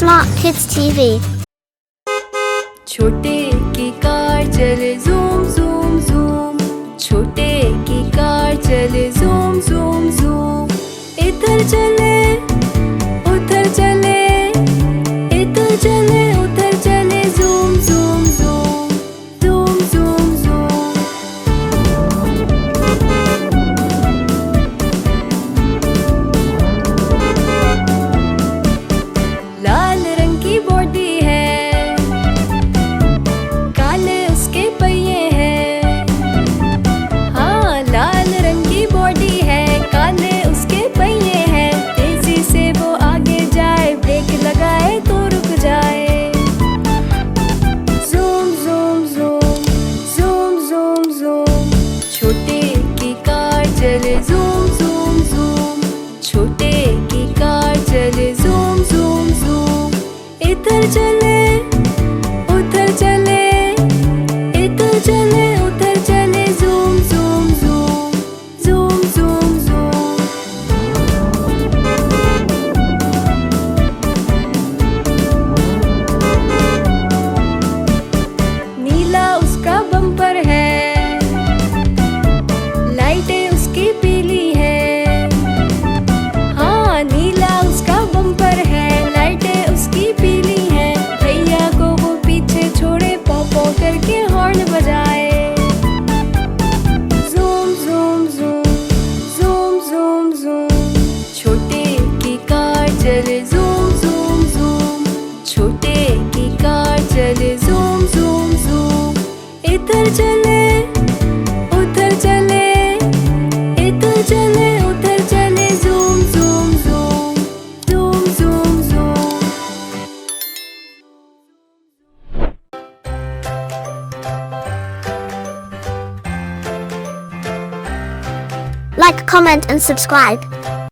Smart Kids TV. छोटे की car चले ज़ूम ज़ूम ज़ूम, छोटे की कार चले ज़ूम ज़ूम ज़ूम। इधर चले उधर चले, इधर चले उधर चले, zoom zoom zoom, zoom zoom zoom. लाल रंग की बॉडी है, काले उसके पहिए हैं। हाँ, लाल रंग की बॉडी है, काले उसके पहिए हैं। तेजी से वो आगे जाए, ब्रेक लगाए तो रुक जाए। Zoom zoom zoom, zoom zoom zoom, छोटे की कार चले ज़ूम ज़ूम ज़ूम, छोटे की कार चले ज़ूम ज़ूम ज़ूम। इधर चले उधर चले, इधर चले उधर चले, zoom zoom zoom, zoom zoom zoom. नीला उसका बम्पर है, लाइटें उसकी पीली है। हाँ, नीला उसका बम्पर है, लाइटें उसकी पीली हैं। भैया को वो पीछे छोड़े, पॉ पॉ करके हॉर्न बजाए। Zoom zoom zoom, zoom zoom zoom, छोटे की कार चले ज़ूम ज़ूम ज़ूम, छोटे की कार चले ज़ूम ज़ूम ज़ूम। इधर चले उधर चले, इधर चले उधर चले, zoom zoom zoom, zoom zoom zoom. Like, comment and subscribe.